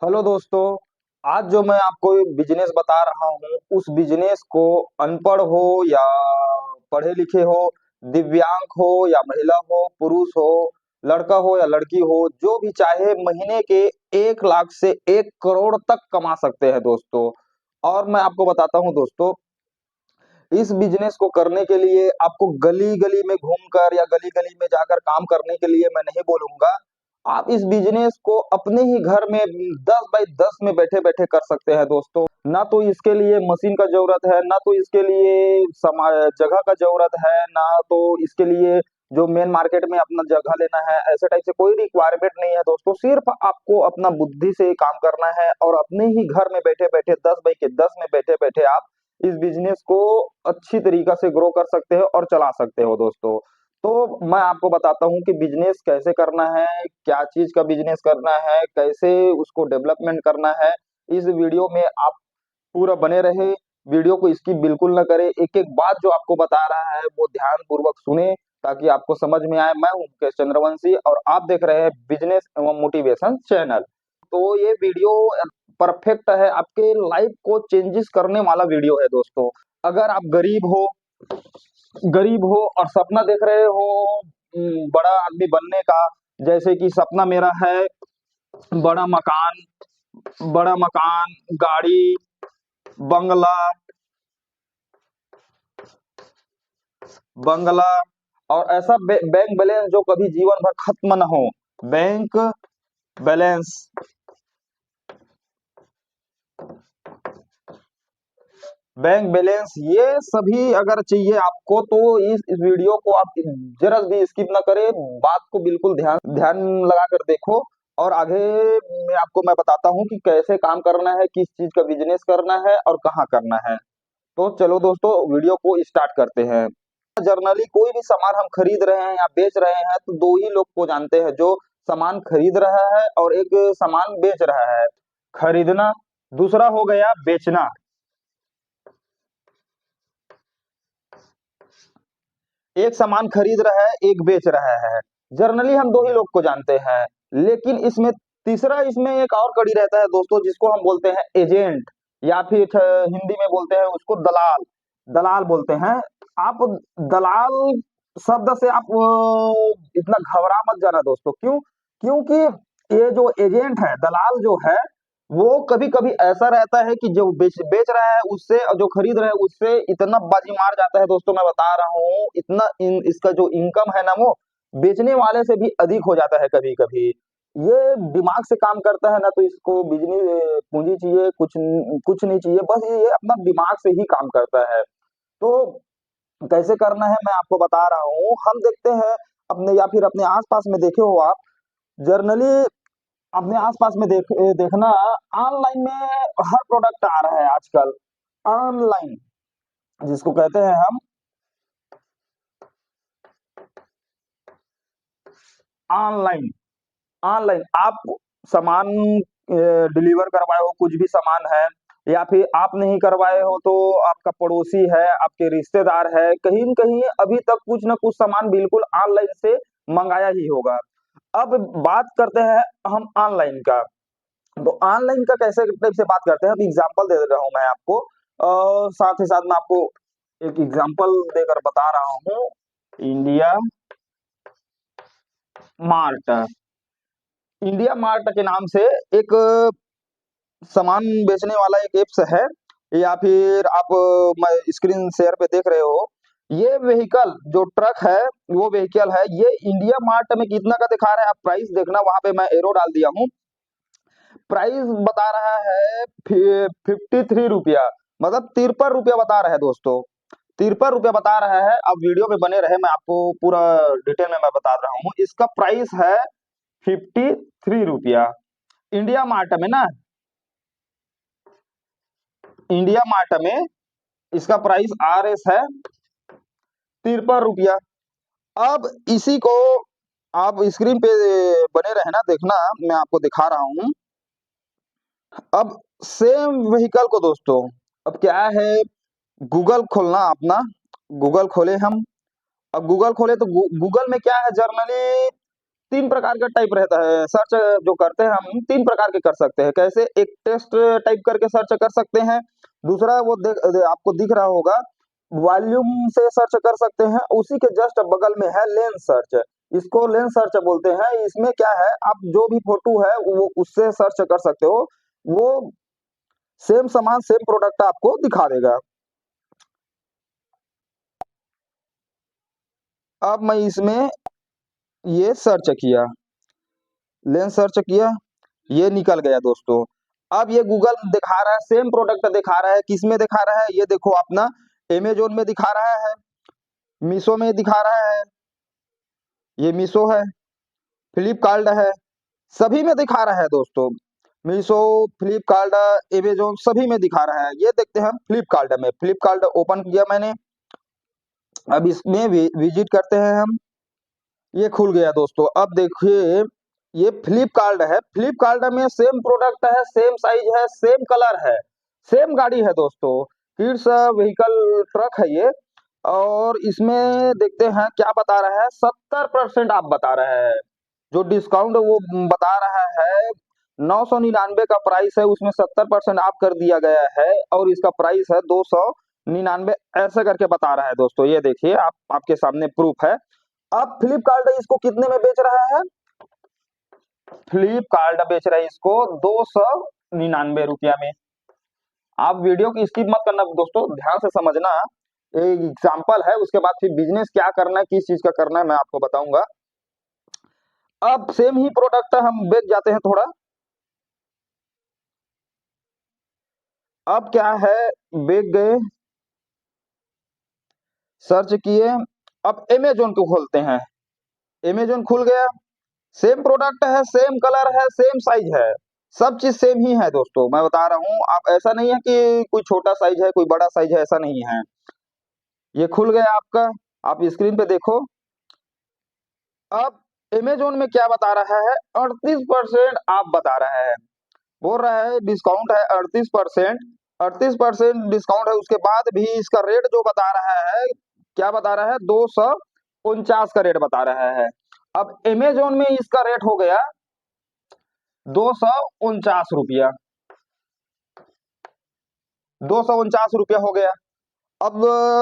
Hello दोस्तों। आज जो मैं आपको बिजनेस बता रहा हूँ उस बिजनेस को अनपढ़ हो या पढ़े लिखे हो, दिव्यांग हो या महिला हो, पुरुष हो, लड़का हो या लड़की हो, जो भी चाहे महीने के 1 लाख से 1 करोड़ तक कमा सकते हैं दोस्तों। और मैं आपको बताता हूँ दोस्तों, इस बिजनेस को करने के लिए आपको गली गली में घूमकर या गली गली में जाकर काम करने के लिए मैं नहीं बोलूंगा। आप इस बिजनेस को अपने ही घर में 10 बाई 10 में बैठे बैठे कर सकते हैं दोस्तों। ना तो इसके लिए मशीन का जरूरत है, ना तो इसके लिए जगह का जरूरत है, ना तो इसके लिए जो मेन मार्केट में अपना जगह लेना है, ऐसे टाइप से कोई रिक्वायरमेंट नहीं है दोस्तों। सिर्फ आपको अपना बुद्धि से काम करना है और अपने ही घर में बैठे बैठे 10 बाई 10 में बैठे बैठे आप इस बिजनेस को अच्छी तरीका से ग्रो कर सकते हो और चला सकते हो दोस्तों। तो मैं आपको बताता हूँ कि बिजनेस कैसे करना है, क्या चीज का बिजनेस करना है, कैसे उसको डेवलपमेंट करना है। इस वीडियो में आप पूरा बने रहे, वीडियो को स्किप बिल्कुल ना करें। एक एक बात जो आपको बता रहा है वो ध्यान पूर्वक सुने ताकि आपको समझ में आए। मैं हूं मुकेश चंद्रवंशी और आप देख रहे हैं बिजनेस एवं मोटिवेशन चैनल। तो ये वीडियो परफेक्ट है, आपके लाइफ को चेंजेस करने वाला वीडियो है दोस्तों। अगर आप गरीब हो और सपना देख रहे हो बड़ा आदमी बनने का, जैसे कि सपना मेरा है बड़ा मकान, गाड़ी, बंगला, बंगला और ऐसा बैंक बैलेंस जो कभी जीवन भर खत्म न हो। बैंक बैलेंस, ये सभी अगर चाहिए आपको तो इस वीडियो को आप जरा भी स्किप ना करें, बात को बिल्कुल ध्यान ध्यान लगा कर देखो। और आगे मैं बताता हूँ कि कैसे काम करना है, किस चीज का बिजनेस करना है और कहाँ करना है। तो चलो दोस्तों वीडियो को स्टार्ट करते हैं। जर्नली कोई भी सामान हम खरीद रहे हैं या बेच रहे हैं तो दो ही लोग को जानते हैं, जो सामान खरीद रहा है और एक सामान बेच रहा है। खरीदना, दूसरा हो गया बेचना। एक सामान खरीद रहा है, एक बेच रहा है। जर्नली हम दो ही लोग को जानते हैं, लेकिन इसमें तीसरा इसमें एक और कड़ी रहता है दोस्तों, जिसको हम बोलते हैं एजेंट या फिर हिंदी में बोलते हैं उसको दलाल। दलाल बोलते हैं। आप दलाल शब्द से आप इतना घबरा मत जाना दोस्तों। क्यों? क्योंकि ये जो एजेंट है, दलाल जो है, वो कभी कभी ऐसा रहता है कि जो बेच बेच रहा है उससे और जो खरीद रहा है उससे इतना बाजी मार जाता है दोस्तों, मैं बता रहा हूँ इतना इसका जो इनकम है ना वो बेचने वाले से भी अधिक हो जाता है कभी कभी। ये दिमाग से काम करता है ना, तो इसको बिजनेस पूंजी चाहिए, कुछ नहीं चाहिए, बस ये अपना दिमाग से ही काम करता है। तो कैसे करना है मैं आपको बता रहा हूँ। हम देखते हैं अपने या फिर अपने आसपास में देखे हो आप, जर्नली अपने आसपास में देखना, ऑनलाइन में हर प्रोडक्ट आ रहा है आजकल। ऑनलाइन जिसको कहते हैं हम ऑनलाइन। ऑनलाइन आप सामान डिलीवर करवाए हो, कुछ भी सामान है, या फिर आप नहीं करवाए हो तो आपका पड़ोसी है, आपके रिश्तेदार है, कहीं न कहीं अभी तक कुछ ना कुछ सामान बिल्कुल ऑनलाइन से मंगाया ही होगा। अब बात करते हैं हम ऑनलाइन का। तो ऑनलाइन का कैसे टाइप से बात करते हैं, अब एग्जांपल दे रहा हूं मैं आपको। साथ ही साथ मैं आपको एक एग्जांपल देकर बता रहा हूँ। इंडिया मार्ट, इंडिया मार्ट के नाम से एक सामान बेचने वाला एक एप्स है, या फिर आप स्क्रीन शेयर पे देख रहे हो। ये व्हीकल जो ट्रक है, वो व्हीकल है, ये इंडिया मार्ट में कितना का दिखा रहा है, आप प्राइस देखना, वहां पे मैं एरो डाल दिया हूँ। प्राइस बता रहा है 53 रुपया, मतलब 53 रुपया बता रहा है दोस्तों। 53 रुपया बता रहा है। अब वीडियो में बने रहे, मैं आपको पूरा डिटेल में मैं बता रहा हूँ। इसका प्राइस है 53 रुपया। इंडिया मार्ट में ना, इंडिया मार्ट में इसका प्राइस आर एस है 53 रुपया। अब इसी को आप स्क्रीन पे बने रहे ना, देखना मैं आपको दिखा रहा हूँ। अब सेम व्हीकल को दोस्तों, अब क्या है, गूगल खोलना अपना, गूगल खोले हम। अब गूगल खोले तो गूगल में क्या है, जर्नली तीन प्रकार का टाइप रहता है सर्च जो करते हैं हम, तीन प्रकार के कर सकते हैं। कैसे? एक टेस्ट टाइप करके सर्च कर सकते हैं, दूसरा वो आपको दिख रहा होगा वॉल्यूम से सर्च कर सकते हैं, उसी के जस्ट बगल में है लेंस सर्च, इसको लेंस सर्च बोलते हैं। इसमें क्या है, आप जो भी फोटो है वो उससे सर्च कर सकते हो, वो सेम सामान सेम प्रोडक्ट आपको दिखा देगा। अब मैं इसमें ये सर्च किया, लेंस सर्च किया, ये निकल गया दोस्तों। अब ये गूगल दिखा रहा है सेम प्रोडक्ट दिखा रहा है, किस में दिखा रहा है ये देखो, अपना अमेजोन में दिखा रहा है, मीशो में दिखा रहा है, ये मीशो है, फ्लिपकार्ट है, सभी में दिखा रहा है दोस्तों। मीशो, फ्लिपकार्ट, अमेजोन सभी में दिखा रहा है। ये देखते हैं फ्लिपकार्ट में, फ्लिपकार्ट ओपन किया मैंने, अब इसमें विजिट करते हैं हम, ये खुल गया दोस्तों। अब देखिए ये फ्लिपकार्ट है, फ्लिपकार्ट में सेम प्रोडक्ट है, सेम साइज है, सेम कलर है, सेम गाड़ी है दोस्तों, किड्स व्हीकल ट्रक है ये। और इसमें देखते हैं क्या बता रहा है, 70% आप बता रहा है, जो डिस्काउंट वो बता रहा है 999 का प्राइस है, उसमें 70% आप कर दिया गया है और इसका प्राइस है 299 ऐसे करके बता रहा है दोस्तों। ये देखिए आप, आपके सामने प्रूफ है। अब फ्लिपकार्ट इसको कितने में बेच रहा है, फ्लिपकार्ट बेच रहा है इसको 299 रुपया में। आप वीडियो की स्किप मत करना दोस्तों, ध्यान से समझना, एक एग्जाम्पल है, उसके बाद फिर बिजनेस क्या करना है, किस चीज का करना है मैं आपको बताऊंगा। अब सेम ही प्रोडक्ट हम बेच जाते हैं थोड़ा, अब क्या है, बेच गए, सर्च किए, अब अमेजोन को खोलते हैं, अमेजोन खुल गया, सेम प्रोडक्ट है, सेम कलर है, सेम साइज है, सब चीज सेम ही है दोस्तों, मैं बता रहा हूँ। आप ऐसा नहीं है कि कोई छोटा साइज है कोई बड़ा साइज है, ऐसा नहीं है। ये खुल गया आपका, आप स्क्रीन पे देखो। अब अमेजोन में क्या बता रहा है, 38% आप बता रहा है, बोल रहा है डिस्काउंट है 38%, 38% डिस्काउंट है, उसके बाद भी इसका रेट जो बता रहा है, क्या बता रहा है, 249 का रेट बता रहा है। अब अमेजोन में इसका रेट हो गया 249 रुपया, 249 रुपया हो गया। अब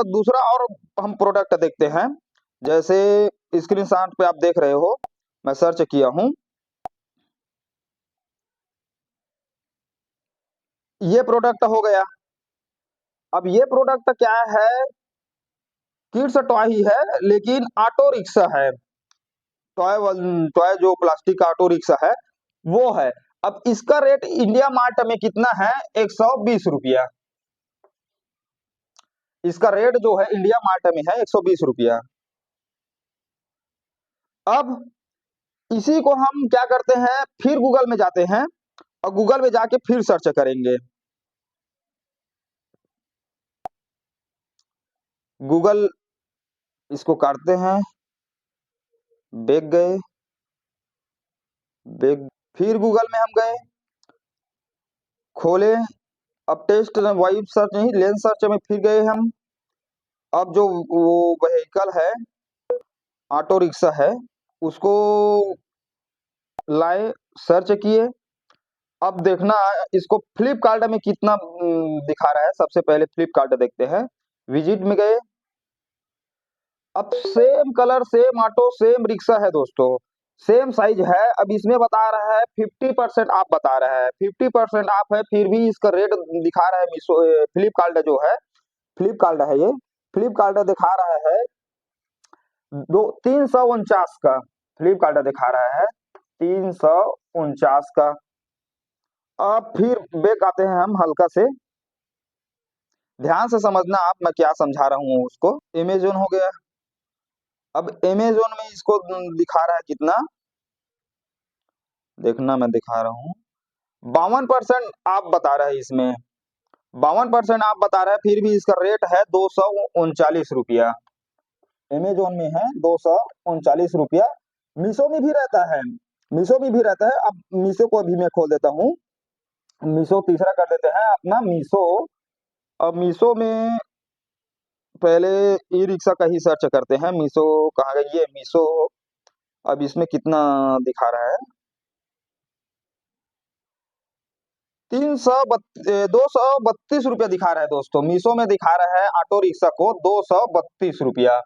दूसरा और हम प्रोडक्ट देखते हैं, जैसे स्क्रीनशॉट पे आप देख रहे हो, मैं सर्च किया हूं, ये प्रोडक्ट हो गया। अब ये प्रोडक्ट क्या है, किड्स टॉय ही है लेकिन ऑटो रिक्शा है, टॉय टॉय जो प्लास्टिक का ऑटो रिक्शा है वो है। अब इसका रेट इंडिया मार्ट में कितना है, 120 रुपया, इसका रेट जो है इंडिया मार्ट में है 120 रुपया। अब इसी को हम क्या करते हैं, फिर गूगल में जाते हैं और गूगल में जाके फिर सर्च करेंगे, गूगल, इसको काटते हैं, बैग गए, बैग, फिर गूगल में हम गए, खोले, अब टेस्ट वाइब सर्च नहीं लेंस सर्च में फिर गए हम। अब जो वो व्हीकल है, ऑटो रिक्शा है, उसको लाए, सर्च किए। अब देखना इसको फ्लिपकार्ट में कितना दिखा रहा है, सबसे पहले फ्लिपकार्ट देखते हैं, विजिट में गए, अब same colour same auto same rickshaw है दोस्तों, सेम साइज है। अब इसमें बता रहा है 50% आप बता रहा है, 50% आप है, फिर भी इसका रेट दिखा रहा है मीशो, फ्लिपकार्ट जो है, फ्लिपकार्ट है ये, फ्लिपकार्ट दिखा रहा है दो 349 का, फ्लिपकार्ट दिखा रहा है 349 का। अब फिर बैक आते हैं हम हल्का से, ध्यान से समझना आप, मैं क्या समझा रहा हूँ उसको। अमेजोन हो गया, अब अमेजोन में इसको दिखा रहा है कितना, देखना मैं दिखा रहा हूँ, 52% आप बता रहे हैं इसमें, 52% आप बता रहे हैं, फिर भी इसका रेट है 239 रुपया, अमेजोन में है 239 रुपया। मीशो में भी रहता है, मीशो में भी रहता है। अब मीशो को भी मैं खोल देता हूँ, मीशो तीसरा कर देते हैं अपना मीशो। अब मीशो में पहले ई रिक्शा का ही सर्च करते हैं, मीशो कहाँ गई, ये मीशो, अब इसमें कितना दिखा रहा है, 232 रुपया दिखा रहा है दोस्तों। मीशो में दिखा रहा है ऑटो रिक्शा को 232 रुपया।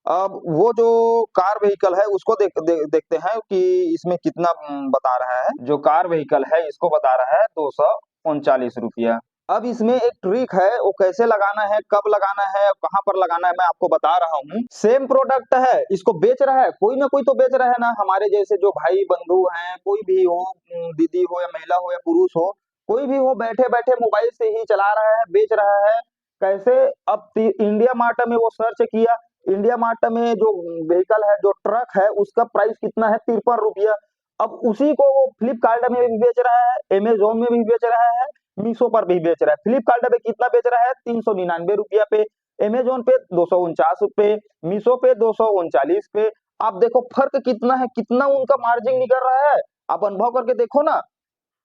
अब वो जो कार व्हीकल है उसको देखते हैं कि इसमें कितना बता रहा है। जो कार व्हीकल है इसको बता रहा है 239 रुपया। अब इसमें एक ट्रिक है, वो कैसे लगाना है, कब लगाना है, कहाँ पर लगाना है, मैं आपको बता रहा हूँ। सेम प्रोडक्ट है, इसको बेच रहा है कोई ना कोई, तो बेच रहा है ना, हमारे जैसे जो भाई बंधु हैं, कोई भी हो, दीदी हो या महिला हो या पुरुष हो, कोई भी हो, बैठे बैठे मोबाइल से ही चला रहा है, बेच रहा है। कैसे? अब इंडिया मार्ट में वो सर्च किया, इंडिया मार्ट में जो व्हीकल है, जो ट्रक है, उसका प्राइस कितना है, 53 रुपया। अब उसी को वो फ्लिपकार्ट में भी बेच रहा है, अमेजोन में भी बेच रहा है, मीशो पर भी बेच रहा है। फ्लिपकार्ट पे कितना बेच रहा है, 399 रुपया पे, अमेजोन पे 249 पे, मीशो पे 239 पे। आप देखो फर्क कितना है, कितना उनका मार्जिन निकल रहा है। आप अनुभव करके देखो ना,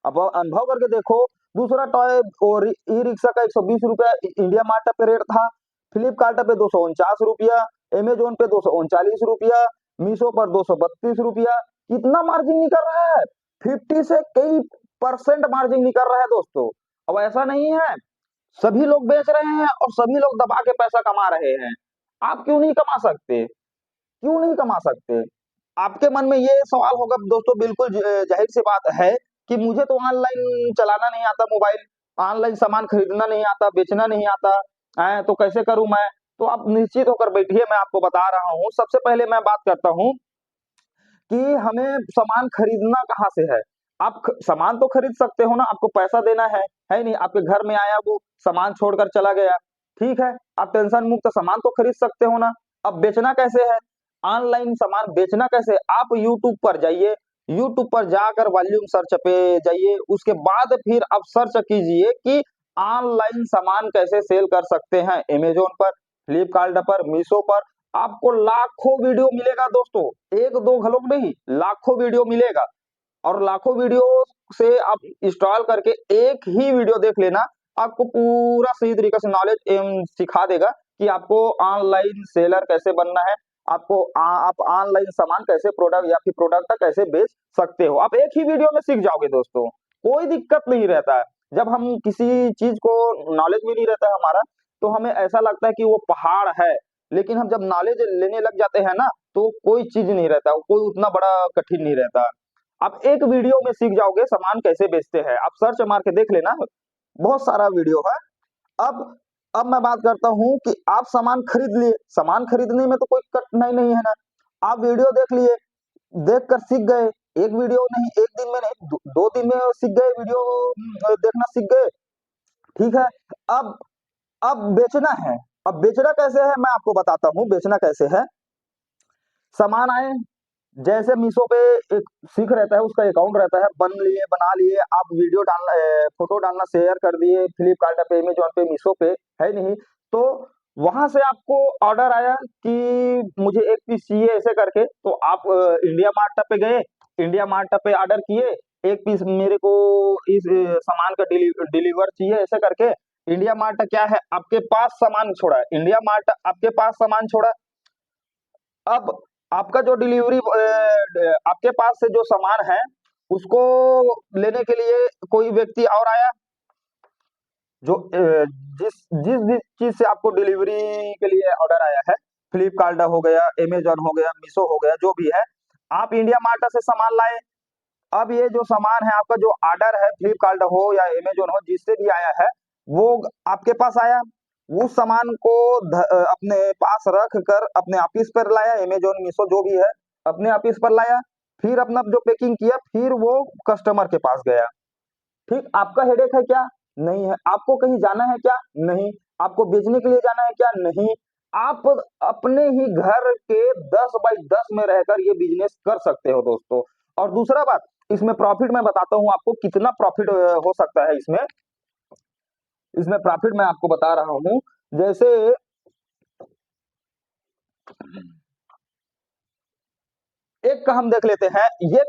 अब अनुभव करके देखो। दूसरा टॉय और ई रिक्शा का 120 रुपया इंडिया मार्ट पे रेट था, फ्लिपकार्ट पे 249 रुपया, अमेजोन पे 239 रुपया, मीशो पर 232 रुपया। कितना मार्जिन निकल रहा है, 50 से कई परसेंट मार्जिन निकल रहा है दोस्तों। अब ऐसा नहीं है, सभी लोग बेच रहे हैं और सभी लोग दबा के पैसा कमा रहे हैं। आप क्यों नहीं कमा सकते, क्यों नहीं कमा सकते? आपके मन में ये सवाल होगा दोस्तों, बिल्कुल जाहिर सी बात है कि मुझे तो ऑनलाइन चलाना नहीं आता, मोबाइल ऑनलाइन सामान खरीदना नहीं आता, बेचना नहीं आता है, तो कैसे करूं मैं? तो आप निश्चित होकर बैठिए, मैं आपको बता रहा हूं। सबसे पहले मैं बात करता हूं कि हमें सामान खरीदना कहाँ से है। आप सामान तो खरीद सकते हो ना, आपको पैसा देना है नहीं? आपके घर में आया, वो सामान छोड़कर चला गया, ठीक है, आप टेंशन मुक्त सामान तो खरीद सकते हो ना। अब बेचना कैसे है, ऑनलाइन सामान बेचना कैसे? आप यूट्यूब पर जाइए, यूट्यूब पर जाकर वॉल्यूम सर्च पे जाइए, उसके बाद फिर आप सर्च कीजिए कि ऑनलाइन सामान कैसे सेल कर सकते हैं, अमेजोन पर, फ्लिपकार्ट पर, मीशो पर। आपको लाखों वीडियो मिलेगा दोस्तों, एक दो घलोक नहीं, लाखों वीडियो मिलेगा। और लाखों वीडियो से आप इंस्टॉल करके एक ही वीडियो देख लेना, आपको पूरा सही तरीके से नॉलेज एवं सिखा देगा कि आपको ऑनलाइन सेलर कैसे बनना है, आपको आप ऑनलाइन सामान कैसे, प्रोडक्ट या फिर प्रोडक्ट कैसे बेच सकते हो। आप एक ही वीडियो में सीख जाओगे दोस्तों, कोई दिक्कत नहीं रहता है। जब हम किसी चीज को नॉलेज में नहीं रहता है हमारा, तो हमें ऐसा लगता है कि वो पहाड़ है, लेकिन हम जब नॉलेज लेने लग जाते हैं ना, तो कोई चीज नहीं रहता, कोई उतना बड़ा कठिन नहीं रहता। आप एक वीडियो में सीख जाओगे सामान कैसे बेचते हैं, आप सर्च मार के देख लेना, बहुत सारा वीडियो है। अब अब मैं बात करता हूँ कि आप सामान खरीद लिए, सामान खरीदने में तो कोई कठिनाई नहीं है ना, आप वीडियो देख लिए, देख कर सीख गए। एक वीडियो नहीं, एक दिन में नहीं, 2 दिन में सीख गए, वीडियो देखना सीख गए, ठीक है। अब अब बेचना है, अब बेचना कैसे है मैं आपको बताता हूँ, बेचना कैसे है। सामान आए, जैसे मीशो पे एक सीख रहता है, उसका अकाउंट रहता है, बन लिए, बना लिए, आप वीडियो डालना, फोटो डालना शेयर कर दिए, फ्लिपकार्ट पे, अमेजोन पे, मीशो पे, है नहीं? तो वहां से आपको ऑर्डर आया कि मुझे एक पीस चाहिए ऐसे करके, तो आप इंडिया मार्ट पे गए, इंडिया मार्ट पे ऑर्डर किए, एक पीस मेरे को इस सामान का डिलीवर चाहिए ऐसे करके। इंडिया मार्ट क्या है, आपके पास सामान छोड़ा है, इंडिया मार्ट आपके पास सामान छोड़ा। अब आपका जो डिलीवरी आपके पास से जो सामान है, उसको लेने के लिए कोई व्यक्ति और आया, जो जिस जिस जिस चीज से आपको डिलीवरी के लिए ऑर्डर आया है, फ्लिपकार्ट हो गया, अमेजॉन हो गया, मीशो हो गया, जो भी है, आप इंडिया मार्ट से सामान लाए। अब ये जो सामान है, आपका जो ऑर्डर है, फ्लिपकार्ट हो या अमेजॉन हो, जिससे भी आया है, वो आपके पास आया। उस सामान को अपने पास रख कर अपने ऑफिस पर लाया, अमेजॉन, मीशो जो भी है, अपने ऑफिस पर लाया, फिर अपना जो पैकिंग किया, फिर वो कस्टमर के पास गया। ठीक, आपका हेडेक है क्या? नहीं है। आपको कहीं जाना है क्या? नहीं। आपको बेचने के लिए जाना है क्या? नहीं। आप अपने ही घर के 10 बाई 10 में रहकर ये बिजनेस कर सकते हो दोस्तों। और दूसरा बात, इसमें प्रॉफिट मैं बताता हूँ आपको, कितना प्रॉफिट हो सकता है इसमें। इसमें प्रॉफिट मैं आपको बता रहा हूँ, जैसे एक का हम देख लेते हैं, ये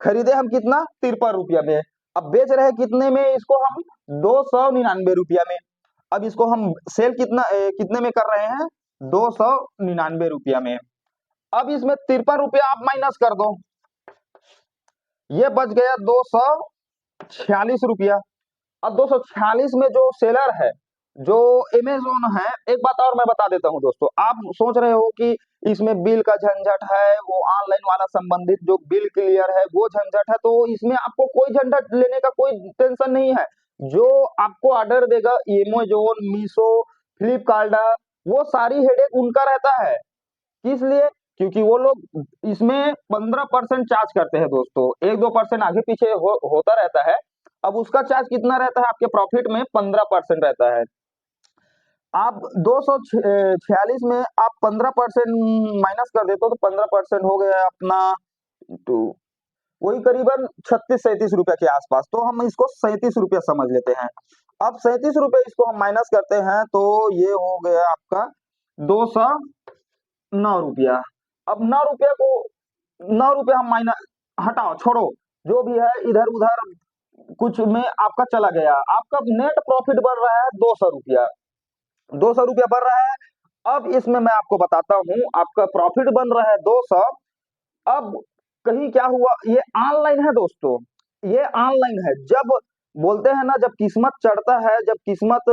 खरीदे हम कितना, 53 रुपया में, अब बेच रहे हैं कितने में इसको हम, 299 रुपया में। अब इसको हम सेल कितने में कर रहे हैं, 299 रुपया में। अब इसमें 53 रुपया आप माइनस कर दो, ये बच गया 246 रुपया। अब 246 में जो सेलर है, जो अमेजोन है, एक बात और मैं बता देता हूं दोस्तों, आप सोच रहे हो कि इसमें बिल का झंझट है, वो ऑनलाइन वाला संबंधित जो बिल क्लियर है वो झंझट है, तो इसमें आपको कोई झंझट लेने का कोई टेंशन नहीं है। जो आपको ऑर्डर देगा अमेजोन, मीशो, फ्लिपकार्ट, वो सारी हेडेक उनका रहता है। किस लिए? क्योंकि वो लोग इसमें 15% चार्ज करते हैं दोस्तों, 1-2% आगे पीछे होता रहता है। अब उसका चार्ज कितना रहता है आपके प्रॉफिट में? 15% रहता है। आप 246 में आप 15% माइनस कर देते हो, तो 15% हो गया अपना टू, वही करीबन 36-37 रुपया के आसपास, तो हम इसको 37 रुपया समझ लेते हैं। अब 37 रुपये इसको हम माइनस करते हैं तो ये हो गया आपका 209 रुपया। अब 9 रुपया को, 9 रुपया हम माइनस, हटाओ छोड़ो, जो भी है इधर उधर कुछ में आपका चला गया, आपका नेट प्रॉफिट बढ़ रहा है 200 रुपया, 200 रुपया बढ़ रहा है। अब इसमें मैं आपको बताता हूं, आपका प्रॉफिट बन रहा है 200। अब कहीं क्या हुआ, ये ऑनलाइन है दोस्तों, ये ऑनलाइन है। जब बोलते हैं ना, जब किस्मत चढ़ता है, जब किस्मत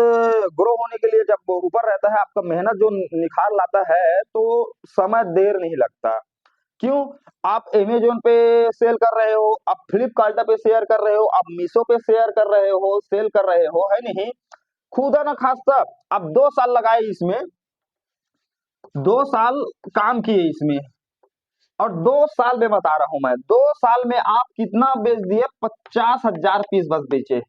ग्रो होने के लिए जब ऊपर रहता है, आपका मेहनत जो निखार लाता है, तो समय देर नहीं लगता। क्यों? आप अमेजोन पे सेल कर रहे हो, आप फ्लिपकार्ट पे शेयर कर रहे हो, आप मीशो पे शेयर कर रहे हो, सेल कर रहे हो, है नहीं? खुदा ना खास्ता आप 2 साल लगाए इसमें, 2 साल काम किए इसमें, और 2 साल में बता रहा हूं मैं, 2 साल में आप कितना बेच दिए? 50,000 पीस बस बेचे।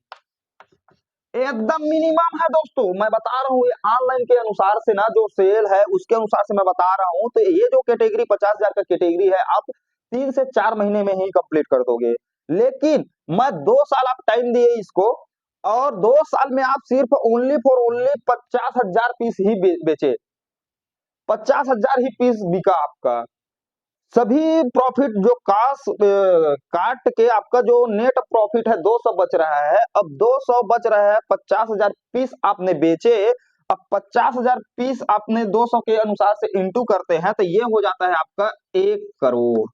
एकदम मिनिमम है दोस्तों, मैं बता रहा हूँ, ये ऑनलाइन के अनुसार से ना, जो सेल है उसके अनुसार से मैं बता रहा हूँ। तो ये जो कैटेगरी 50,000 का कैटेगरी है, आप 3 से 4 महीने में ही कंप्लीट कर दोगे। लेकिन मैं 2 साल आप टाइम दिए इसको, और 2 साल में आप सिर्फ ओनली फॉर ओनली 50,000 पीस ही बेचे, 50,000 ही पीस बिका आपका। सभी प्रॉफिट जो काट के आपका जो नेट प्रॉफिट है 200 बच रहा है। अब 200 बच रहा है, 50,000 पीस आपने बेचे। अब 50,000 पीस आपने 200 के अनुसार से इंटू करते हैं, तो ये हो जाता है आपका 1 करोड़।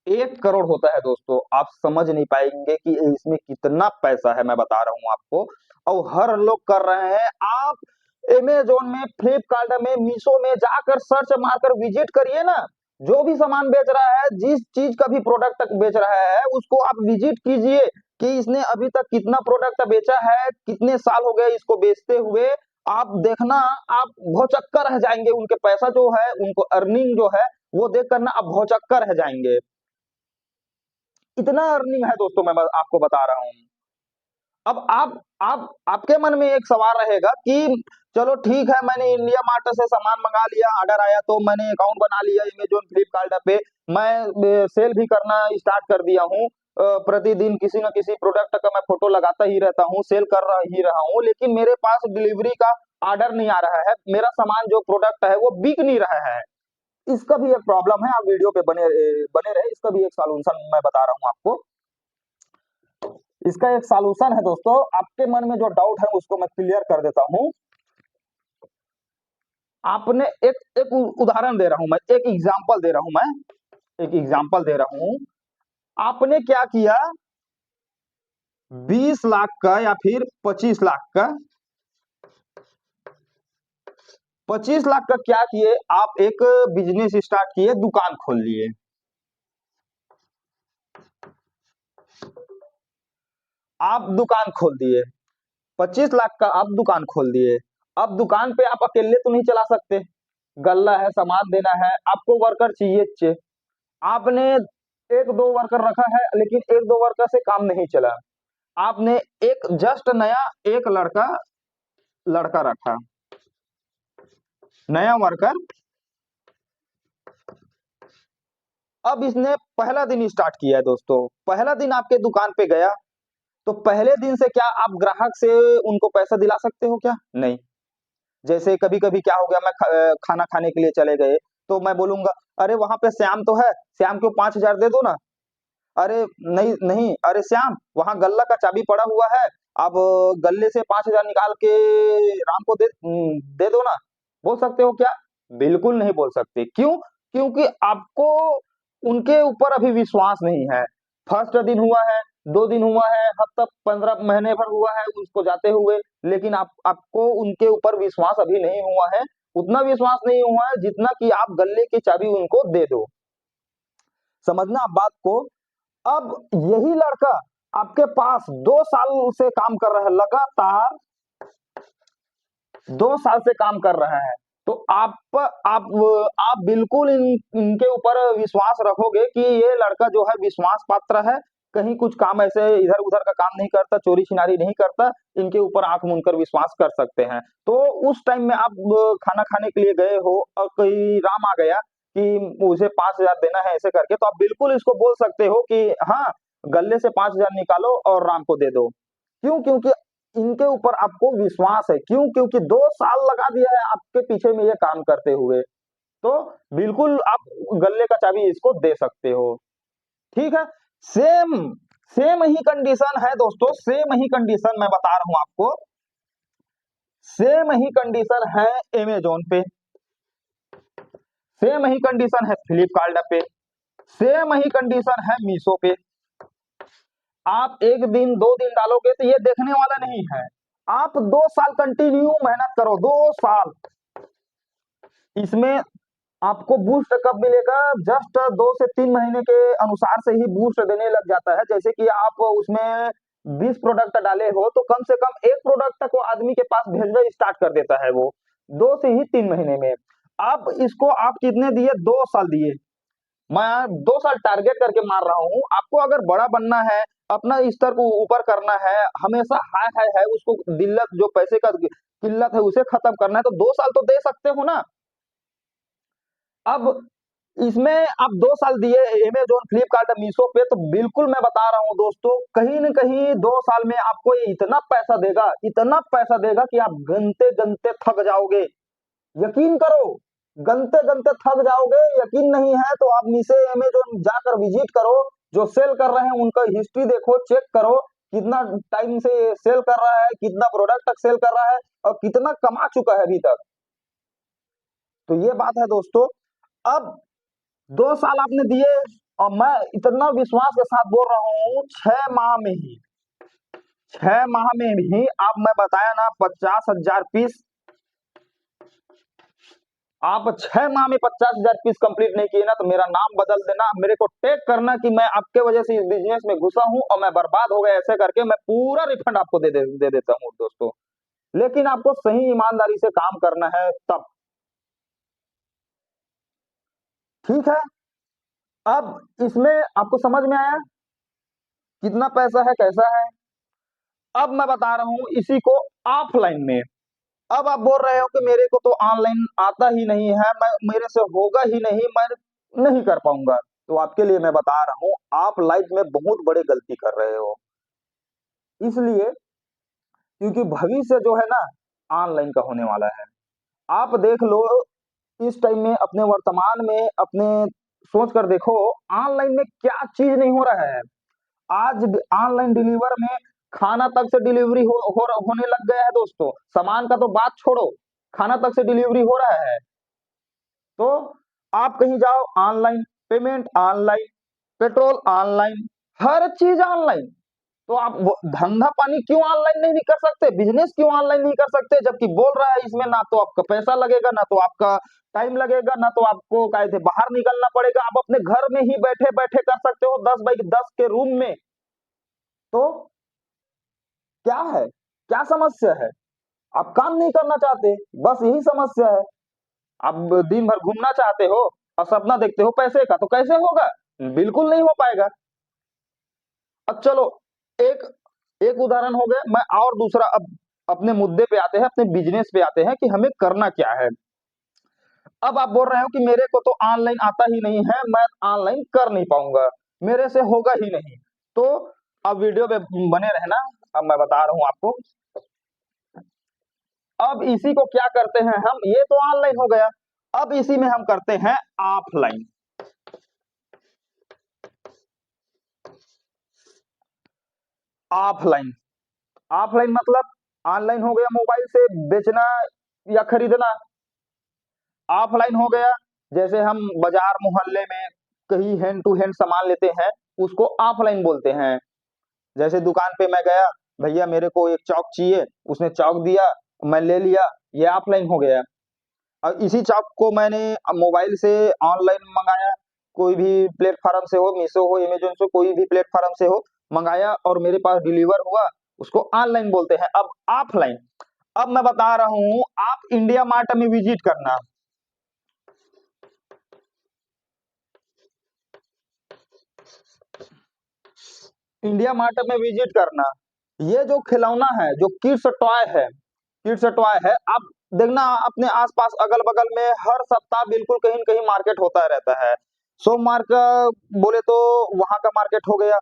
1 करोड़ होता है दोस्तों, आप समझ नहीं पाएंगे कि इसमें कितना पैसा है, मैं बता रहा हूं आपको। और हर लोग कर रहे हैं। आप अमेजोन में, फ्लिपकार्ट में, मीशो में जाकर सर्च मारकर विजिट करिए ना, जो भी सामान बेच रहा है, जिस चीज का भी प्रोडक्ट बेच रहा है, उसको आप विजिट कीजिए कि इसने अभी तक कितना प्रोडक्ट बेचा है, कितने साल हो गए इसको बेचते हुए। आप देखना, आप भौचक्का रह जाएंगे, उनके पैसा जो है, उनको अर्निंग जो है, वो देख कर ना आप भौचक्का रह जाएंगे। इतना अर्निंग है दोस्तों, मैं आपको बता रहा हूँ। अब आप आपके मन में एक सवाल रहेगा कि चलो ठीक है, मैंने इंडिया मार्ट से सामान मंगा लिया, ऑर्डर आया तो मैंने अकाउंट बना लिया अमेजोन, फ्लिपकार्ट पे, मैं सेल भी करना स्टार्ट कर दिया हूँ। प्रतिदिन किसी न किसी प्रोडक्ट का मैं फोटो लगाता ही रहता हूँ, सेल कर ही रहा हूँ, लेकिन मेरे पास डिलीवरी का ऑर्डर नहीं आ रहा है, मेरा सामान जो प्रोडक्ट है वो बिक नहीं रहा है। इसका भी एक प्रॉब्लम है, आप वीडियो पे बने रहे, इसका भी एक सॉल्यूशन मैं बता रहा हूँ आपको। इसका एक सॉल्यूशन है दोस्तों, आपके मन में जो डाउट है उसको मैं क्लियर कर देता हूं। आपने एक उदाहरण दे रहा हूं मैं, एक एग्जांपल दे रहा हूं मैं, एक एग्जांपल दे रहा हूं। आपने क्या किया, 20 लाख का या फिर 25 लाख का, 25 लाख का क्या किए, आप एक बिजनेस स्टार्ट किए, दुकान खोल लिए। आप दुकान खोल दिए, 25 लाख का आप दुकान खोल दिए। अब दुकान पे आप अकेले तो नहीं चला सकते, गल्ला है, सामान देना है, आपको वर्कर चाहिए। आपने 1-2 वर्कर रखा है, लेकिन 1-2 वर्कर से काम नहीं चला। आपने एक जस्ट नया एक लड़का लड़का रखा, नया वर्कर। अब इसने पहला दिन स्टार्ट किया है दोस्तों, पहला दिन आपके दुकान पे गया, तो पहले दिन से क्या आप ग्राहक से उनको पैसा दिला सकते हो क्या? नहीं। जैसे कभी कभी क्या हो गया, मैं खाना खाने के लिए चले गए, तो मैं बोलूंगा अरे वहां पे श्याम तो है, श्याम को 5,000 दे दो ना। अरे नहीं नहीं, अरे श्याम, वहां गल्ला का चाबी पड़ा हुआ है, आप गले से 5,000 निकाल के राम को दे दो ना, बोल सकते हो क्या? बिल्कुल नहीं बोल सकते। क्यों? क्योंकि आपको उनके ऊपर अभी विश्वास नहीं है। फर्स्ट दिन हुआ है, 2 दिन हुआ है, हफ्ता 15 महीने भर हुआ है उसको जाते हुए, लेकिन आपको उनके ऊपर विश्वास अभी नहीं हुआ है। उतना विश्वास नहीं हुआ है जितना कि आप गल्ले की चाबी उनको दे दो। समझना आप बात को। अब यही लड़का आपके पास 2 साल से काम कर रहा है, लगातार 2 साल से काम कर रहा है। तो आप बिल्कुल इनके ऊपर विश्वास रखोगे कि ये लड़का जो है विश्वास पात्र है, कहीं कुछ काम ऐसे इधर-उधर का काम नहीं करता, चोरी-छिनारी नहीं करता, इनके ऊपर आँख मूंद कर विश्वास कर सकते हैं। तो उस टाइम में आप खाना खाने के लिए गए हो और कोई राम आ गया कि मुझे 5,000 देना है ऐसे करके, तो आप बिल्कुल इसको बोल सकते हो कि हाँ, गल्ले से 5,000 निकालो और राम को दे दो। क्यों? क्योंकि इनके ऊपर आपको विश्वास है। क्यों? क्योंकि 2 साल लगा दिया है आपके पीछे में ये काम करते हुए। तो बिल्कुल आप गल्ले का चाबी इसको दे सकते हो। ठीक है? सेम सेम ही कंडीशन है दोस्तों, सेम ही कंडीशन मैं बता रहा हूँ आपको। सेम ही कंडीशन है अमेज़न पे, सेम ही कंडीशन है फ्लिपकार्ट पे, सेम ही कंडीशन है मीशो पे। आप 1 दिन 2 दिन डालोगे तो ये देखने वाला नहीं है। आप 2 साल कंटिन्यू मेहनत करो, 2 साल। इसमें आपको बूस्ट कब मिलेगा? जस्ट 2 से 3 महीने के अनुसार से ही बूस्ट देने लग जाता है। जैसे कि आप उसमें 20 प्रोडक्ट डाले हो, तो कम से कम 1 प्रोडक्ट को आदमी के पास भेजना स्टार्ट कर देता है वो, 2 से ही 3 महीने में। अब इसको आप कितने दिए? 2 साल दिए। मैं 2 साल टारगेट करके मार रहा हूँ। आपको अगर बड़ा बनना है, अपना स्तर को ऊपर करना है, हमेशा हाय हाय है, उसको दिल्लत जो पैसे का किल्लत है उसे खत्म करना है, तो 2 साल तो दे सकते हो ना। अब इसमें आप 2 साल दिए अमेज़न, फ्लिपकार्ट, मीशो पे, तो बिल्कुल मैं बता रहा हूँ दोस्तों, कहीं न कहीं 2 साल में आपको ये इतना पैसा देगा कि आप गनते-गनते थक जाओगे। यकीन करो, गनते-गनते थक जाओगे। यकीन नहीं है तो आप नीचे अमेज़न जाकर विज़िट करो, जो सेल कर रहे हैं उनका हिस्ट्री देखो, चेक करो, कितना टाइम से सेल कर रहा है, कितना प्रोडक्ट तक सेल कर रहा है और कितना कमा चुका है अभी तक। तो ये बात है दोस्तों। अब 2 साल आपने दिए और मैं इतना विश्वास के साथ बोल रहा हूँ, 6 माह में ही आप, मैं बताया ना, 50,000 पीस। आप 6 माह में 50,000 पीस कंप्लीट नहीं किए ना, तो मेरा नाम बदल देना, मेरे को टैग करना कि मैं आपके वजह से इस बिज़नेस में घुसा हूँ और मैं बर्बाद हो गया, ऐसे करके मैं पूरा रिफंड आपको दे देता हूँ दोस्तों। लेकिन आपको सही ईमानदारी से काम करना है तब। ठीक है? अब इसमें आपको समझ में आया कितना पैसा है, कैसा है? अब मैं बता रहा हूँ इसी को ऑफलाइन में। अब आप बोल रहे हो कि मेरे को तो ऑनलाइन आता ही नहीं है, मैं मेरे से होगा ही नहीं, मैं नहीं कर पाऊँगा। तो आपके लिए मैं बता रहा हूँ, आप लाइफ में बहुत बड़ी गलती कर रहे हो। इसलिए क्योंकि भविष्य जो है ना, ऑनलाइन का होने वाला है। आप देख लो, इस टाइम में अपने वर्तमान में अपने सोच कर देखो, ऑनलाइन में क्या चीज़ नहीं हो रहा है। आज ऑनलाइन डिलीवर में खाना तक से डिलीवरी होने लग गया है दोस्तों। सामान का तो बात छोड़ो, खाना तक से डिलीवरी हो रहा है। तो आप कहीं जाओ online, payment online, petrol online, हर चीज़ ऑनलाइन। तो आप वो धंधा पानी क्यों ऑनलाइन नहीं कर सकते? बिज़नेस क्यों ऑनलाइन नहीं कर सकते? जबकि बोल रहा है इसमें ना तो आपका पैसा लगेगा, ना तो आपका टाइम लगेगा, ना तो आपको क्या कहते हैं बाहर निकलना पड़ेगा। आप अपने घर में ही बैठे-बैठे कर सकते हो 10 बाई 10 के रूम में। तो क्या है? क्या समस्या है? आप काम नहीं करना चाहते, बस यही समस्या है। आप दिन भर घूमना चाहते हो और सपना देखते हो पैसे का, तो कैसे होगा? बिल्कुल नहीं हो पाएगा। अब चलो, एक एक उदाहरण हो गया, मैं और दूसरा अब अपने मुद्दे पे आते हैं, अपने बिज़नेस पे आते हैं कि हमें करना क्या है। अब आप बोल रहे हो कि मेरे को तो ऑनलाइन आता ही नहीं है, मैं ऑनलाइन कर नहीं पाऊँगा, मेरे से होगा ही नहीं। तो अब वीडियो पे बने रहना, अब मैं बता रहा हूँ आपको। अब इसी को क्या करते हैं हम, ये तो ऑनलाइन हो गया, अब इसी में हम करते हैं ऑफलाइन। ऑफलाइन ऑफलाइन मतलब ऑनलाइन हो गया, मोबाइल से बेचना या खरीदना। ऑफलाइन हो गया जैसे हम बाजार मोहल्ले में कहीं हैंड टू हैंड सामान लेते हैं, उसको ऑफलाइन बोलते हैं। जैसे दुकान पे मैं गया, भैया मेरे को एक चौक चाहिए, उसने चौक दिया, मैं ले लिया, ये ऑफलाइन हो गया। और इसी चौक को मैंने मोबाइल से ऑनलाइन मंगाया, कोई भी प्लेटफॉर्म से हो, मीशो हो, अमेजोन से, कोई भी प्लेटफॉर्म से हो, मंगाया और मेरे पास डिलीवर हुआ, उसको ऑनलाइन बोलते हैं। अब ऑफलाइन, अब मैं बता रहा हूं, आप इंडिया मार्ट में विजिट करना। इंडिया मार्ट में विजिट करना, ये जो खिलौना है, जो किड्स टॉय है, किड्स टॉय है, आप देखना अपने आसपास अगल बगल में हर सप्ताह बिल्कुल कहीं न कहीं मार्केट होता रहता है। सोमवार का बोले तो वहां का मार्केट हो गया,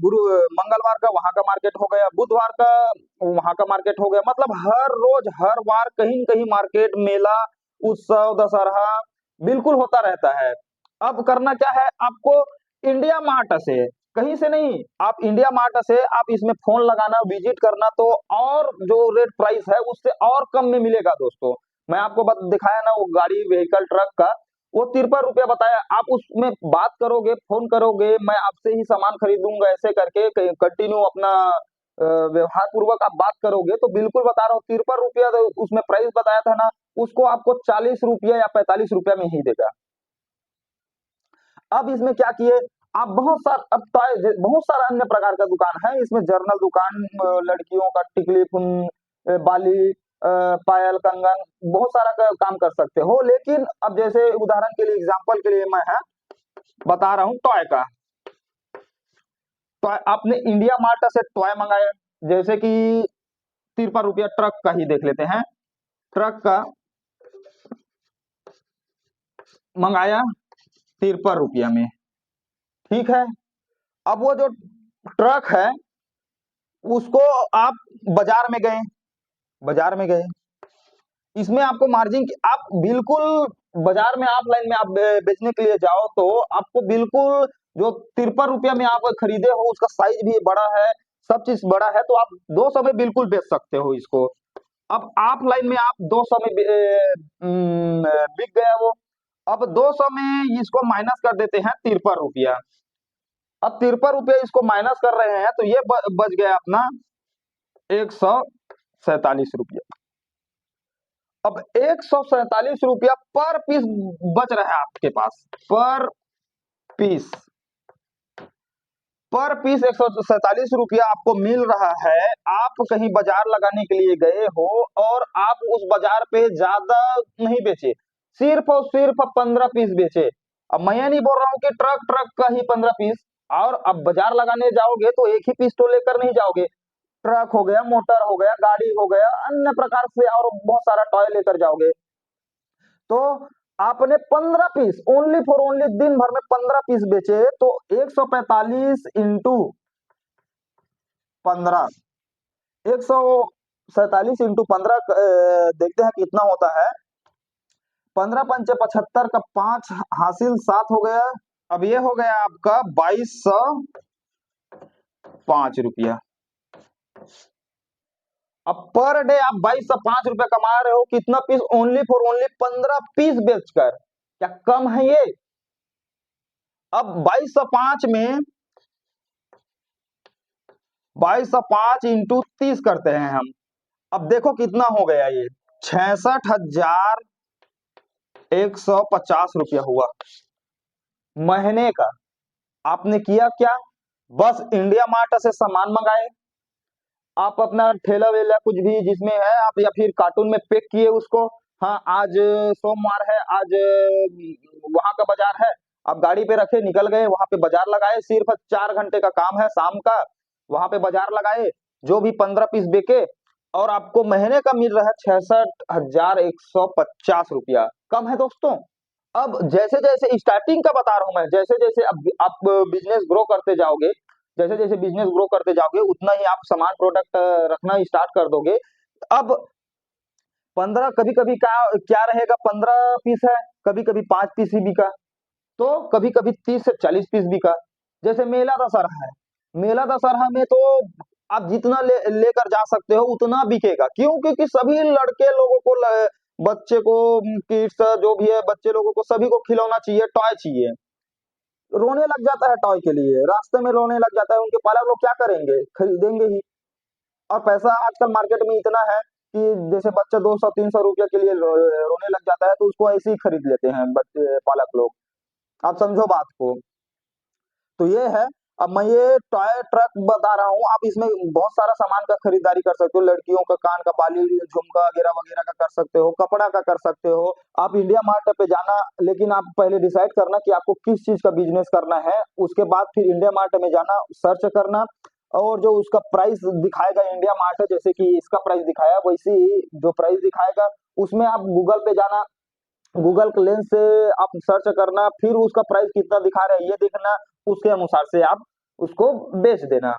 गुरु मंगलवार का वहां का मार्केट हो गया, बुधवार का वहां का मार्केट हो गया, मतलब हर रोज हर वार कहीं न कहीं मार्केट, मेला, उत्सव, दशहरा बिल्कुल होता रहता है। अब करना क्या है आपको, इंडिया मार्ट से, कहीं से नहीं, आप इंडिया मार्ट से आप इसमें फोन लगाना, विजिट करना, तो और जो रेट प्राइस है उससे और कम में मिलेगा दोस्तों। मैं आपको दिखाया ना वो गाड़ी, व्हीकल, ट्रक का, वो 53 रुपया बताया। आप उसमें बात करोगे, फोन करोगे, मैं आपसे ही सामान खरीदूंगा, ऐसे करके कंटिन्यू अपना व्यवहार पूर्वक आप बात करोगे, तो बिल्कुल बता रहा हूँ 53 रुपया उसमें प्राइस बताया था ना, उसको आपको 40 रुपया या 45 रुपया में ही देगा। अब इसमें क्या किए, आप बहुत सारा, अब बहुत सारा अन्य प्रकार का दुकान है इसमें, जर्नल दुकान, लड़कियों का टिकली, बाली, पायल, कंगन, बहुत सारा काम कर सकते हो। लेकिन अब जैसे उदाहरण के लिए, एग्जांपल के लिए मैं बता रहा हूँ टॉय का। टॉय आपने इंडिया मार्ट से टॉय मंगाया, जैसे कि 53 रुपया, ट्रक का ही देख लेते हैं, ट्रक का मंगाया 53 रुपया में, ठीक है। अब वो जो ट्रक है उसको आप बाजार में गए, बाजार में गए, इसमें आपको मार्जिन आप बिल्कुल बाजार में ऑफलाइन में आप बेचने के लिए जाओ तो आपको बिल्कुल जो 53 रुपया में आप खरीदे हो उसका साइज भी बड़ा है, सब चीज बड़ा है, तो आप 200 में बिल्कुल बेच सकते हो इसको। अब ऑफलाइन में आप 200 में बिक गया वो, अब 200 में इसको माइनस कर देते हैं 53 रुपया। अब 53 रुपया इसको माइनस कर रहे हैं तो ये बच गया अपना 147 रुपया। अब 147 रुपया पर पीस बच रहा है आपके पास, पीस पर पीस 147 रुपया आपको मिल रहा है। आप कहीं बाजार लगाने के लिए गए हो और आप उस बाजार पे ज्यादा नहीं बेचे, सिर्फ और सिर्फ 15 पीस बेचे। अब मैं ये नहीं बोल रहा हूँ कि ट्रक ट्रक का ही 15 पीस, और अब बाजार लगाने जाओगे तो एक ही पीस तो लेकर नहीं जाओगे, ट्रक हो गया, मोटर हो गया, गाड़ी हो गया, अन्य प्रकार से और बहुत सारा टॉय लेकर जाओगे। तो आपने 15 पीस, ओनली फॉर ओनली दिन भर में 15 पीस बेचे, तो 145 इंटू 15, 147 इंटू 15 देखते हैं कितना होता है। 15 पंचे 75 का 5 हासिल 7 हो गया। अब ये हो गया आपका 2205 रुपया। अब पर डे आप 2205 रुपया कमा रहे हो, कितना piece, only for only 15 piece बेचकर, क्या कम है ये? अब 2205 में 2205 इंटू 30 करते हैं हम, अब देखो कितना हो गया ये, 66,150 रुपया हुआ महीने का। आपने किया क्या, बस इंडिया मार्ट से सामान मंगाए, आप अपना ठेला वेला कुछ भी जिसमें है आप, या फिर कार्टून में पैक किए उसको, हाँ आज सोमवार है, आज वहां का बाजार है, आप गाड़ी पे रखे, निकल गए वहां पे बाजार लगाए, सिर्फ 4 घंटे का काम है शाम का, वहां पे बाजार लगाए, जो भी 15 पीस बेके, और आपको महीने का मिल रहा है 66,150 रुपया। कम है दोस्तों? अब जैसे जैसे स्टार्टिंग का बता रहा हूं मैं, जैसे जैसे अब आप बिजनेस ग्रो करते जाओगे, जैसे जैसे बिजनेस ग्रो करते जाओगे उतना ही आप सामान प्रोडक्ट रखना स्टार्ट कर दोगे। अब 15 कभी कभी क्या क्या रहेगा, 15 पीस है, कभी कभी 5 पीस ही बिका, तो कभी कभी 30 से 40 पीस बिका। जैसे मेला दशहरा है, मेला दशहरा में तो आप जितना लेकर जा सकते हो उतना बिकेगा। क्यों? क्योंकि सभी लड़के लोगों को बच्चे को किड्स जो भी है बच्चे लोगों को सभी को खिलौना चाहिए, टॉय चाहिए। रोने लग जाता है टॉय के लिए, रास्ते में रोने लग जाता है, उनके पालक लोग क्या करेंगे? खरीदेंगे ही। और पैसा आजकल मार्केट में इतना है कि जैसे बच्चा 200-300 रुपये के लिए रोने लग जाता है तो उसको ऐसे ही खरीद लेते हैं बच्चे पालक लोग। आप समझो बात को। तो ये है। अब मैं ये टॉय ट्रक बता रहा हूँ, आप इसमें बहुत सारा सामान का खरीदारी कर सकते हो, लड़कियों का कान का बाली, झुमका वगैरह वगैरह का कर सकते हो, कपड़ा का कर सकते हो। आप इंडिया मार्ट पे जाना, लेकिन आप पहले डिसाइड करना कि आपको किस चीज का बिजनेस करना है। उसके बाद फिर इंडिया मार्ट में जाना, सर्च करना, और जो उसका प्राइस दिखाएगा इंडिया मार्ट, जैसे कि इसका प्राइस दिखाया वैसे ही जो प्राइस दिखाएगा उसमें आप गूगल पे जाना, गूगल के लेंस से आप सर्च करना, फिर उसका प्राइस कितना दिखा रहा है ये देखना, उसके अनुसार से आप उसको बेच देना।